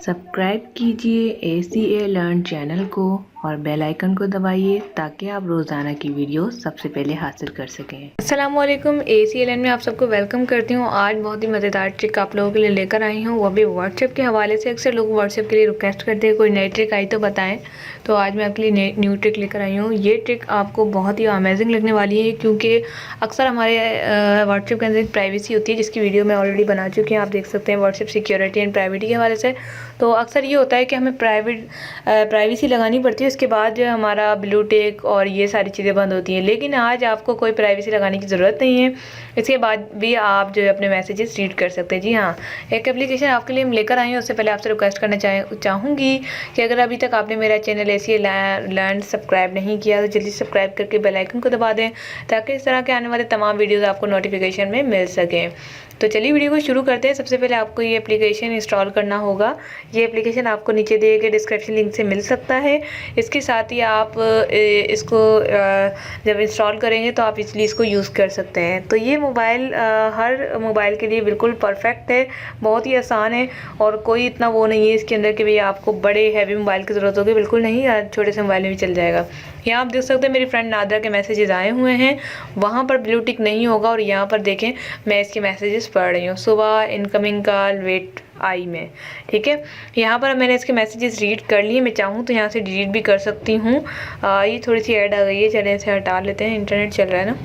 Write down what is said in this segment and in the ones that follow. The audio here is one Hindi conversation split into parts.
सब्सक्राइब कीजिए ACA लर्न चैनल को और बेल आइकन को दबाइए ताकि आप रोज़ाना की वीडियो सबसे पहले हासिल कर सकें। अस्सलामुअलैकुम, ACA लर्न में आप सबको वेलकम करती हूँ। आज बहुत ही मज़ेदार ट्रिक आप लोगों के लिए लेकर आई हूँ, वो भी व्हाट्सएप के हवाले से। अक्सर लोग व्हाट्सएप के लिए रिक्वेस्ट करते हैं कोई नई ट्रिक आई तो बताएं, तो आज मैं आपके लिए न्यू ट्रिक लेकर आई हूँ। ये ट्रिक आपको बहुत ही अमेजिंग लगने वाली है, क्योंकि अक्सर हमारे व्हाट्सएप के अंदर एक प्राइवेसी होती है जिसकी वीडियो मैं ऑलरेडी बना चुकी हूँ। आप देख सकते हैं व्हाट्सएप सिक्योरिटी एंड प्राइवेटी के हवाले से। तो अक्सर ये होता है कि हमें प्राइवेसी लगानी पड़ती है, उसके बाद जो हमारा ब्लू टिक और ये सारी चीज़ें बंद होती हैं। लेकिन आज आपको कोई प्राइवेसी लगाने की ज़रूरत नहीं है, इसके बाद भी आप जो है अपने मैसेजेस रीड कर सकते हैं। जी हाँ, एक एप्लीकेशन आपके लिए हम लेकर आए हैं। उससे पहले आपसे रिक्वेस्ट करना चाहूँगी कि अगर अभी तक आपने मेरा चैनल ACA लर्न सब्सक्राइब नहीं किया तो जल्दी सब्सक्राइब करके बेल आइकन को दबा दें, ताकि इस तरह के आने वाले तमाम वीडियोज़ आपको नोटिफिकेशन में मिल सकें। तो चलिए वीडियो को शुरू करते हैं। सबसे पहले आपको ये एप्लीकेशन इंस्टॉल करना होगा। ये एप्लीकेशन आपको नीचे दिए गए डिस्क्रिप्शन लिंक से मिल सकता है। इसके साथ ही आप इसको जब इंस्टॉल करेंगे तो आप इसलिए इसको यूज़ कर सकते हैं। तो ये मोबाइल हर मोबाइल के लिए बिल्कुल परफेक्ट है, बहुत ही आसान है और कोई इतना वो नहीं है इसके अंदर कि भैया आपको बड़े हैवी मोबाइल की ज़रूरत होगी। बिल्कुल नहीं, छोटे से मोबाइल में भी चल जाएगा। यहाँ आप देख सकते हैं मेरी फ्रेंड नादरा के मैसेजेस आए हुए हैं, वहाँ पर ब्लू टिक नहीं होगा। और यहाँ पर देखें मैं इसके मैसेजेस पढ़ रही हूँ, सुबह इनकमिंग कॉल वेट आई में। ठीक है, यहाँ पर मैंने इसके मैसेजेस रीड कर लिए। मैं चाहूँ तो यहाँ से डिलीट भी कर सकती हूँ। ये थोड़ी सी ऐड आ गई है, चलें इसे हटा लेते हैं, इंटरनेट चल रहा है ना।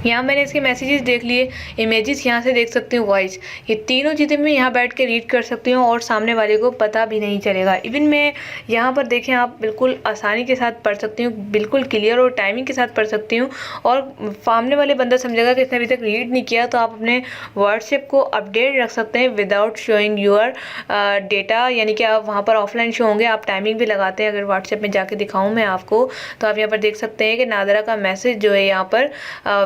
यहाँ मैंने इसके मैसेजेस देख लिए, इमेजेस यहाँ से देख सकती हूँ, वॉइस, ये तीनों चीज़ें मैं यहाँ बैठ के रीड कर सकती हूँ और सामने वाले को पता भी नहीं चलेगा। इवन मैं यहाँ पर देखें आप बिल्कुल आसानी के साथ पढ़ सकती हूँ, बिल्कुल क्लियर और टाइमिंग के साथ पढ़ सकती हूँ। और सामने वाले बंदा समझेगा कि इसने अभी तक रीड नहीं किया। तो आप अपने व्हाट्सएप को अपडेट रख सकते हैं विदाउट शोइंग योर डेटा, यानी कि आप वहाँ पर ऑफलाइन शो होंगे। आप टाइमिंग भी लगाते हैं। अगर व्हाट्सएप में जाके दिखाऊँ मैं आपको, तो आप यहाँ पर देख सकते हैं कि नादरा का मैसेज जो है यहाँ पर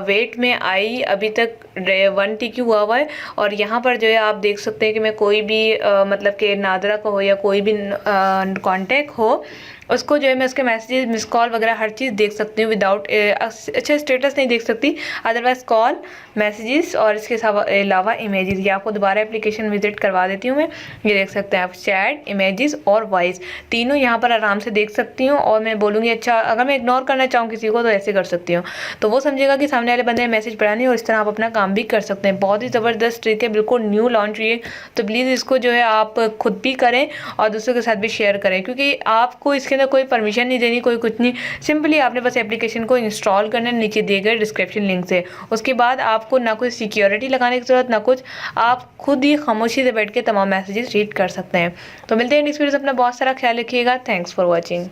वेट में आई, अभी तक 1 TQ हुआ है। और यहाँ पर जो है आप देख सकते हैं कि मैं कोई भी मतलब कि नादरा का हो या कोई भी कांटेक्ट हो, उसको जो है मैं उसके मैसेजेस, मिस कॉल वगैरह हर चीज़ देख सकती हूँ विदाउट अच्छा स्टेटस नहीं देख सकती, अदरवाइज कॉल, मैसेजेस और इसके अलावा इमेजेस। ये आपको दोबारा एप्लीकेशन विजिट करवा देती हूँ मैं। ये देख सकते हैं आप, चैट, इमेजेस और वॉइस तीनों यहाँ पर आराम से देख सकती हूँ। और मैं बोलूँगी अच्छा, अगर मैं इग्नोर करना चाहूँ किसी को तो ऐसे कर सकती हूँ, तो वो समझेगा कि सामने वाले बंदे ने मैसेज पढ़ा नहीं, और इस तरह आप अपना काम भी कर सकते हैं। बहुत ही ज़बरदस्त ट्रिक है, बिल्कुल न्यू लॉन्च हुई है। तो प्लीज़ इसको जो है आप खुद भी करें और दूसरों के साथ भी शेयर करें, क्योंकि आपको इसके अंदर कोई परमिशन नहीं देनी, कोई कुछ नहीं। सिंपली आपने बस एप्लीकेशन को इंस्टॉल करना है नीचे दिए गए डिस्क्रिप्शन लिंक से। उसके बाद आपको ना कोई सिक्योरिटी लगाने की ज़रूरत, ना कुछ, आप खुद ही खामोशी से बैठ के तमाम मैसेजेस रीड कर सकते हैं। तो मिलते हैं नेक्स्ट वीडियो से। अपना बहुत सारा ख्याल रखिएगा। Thanks for watching.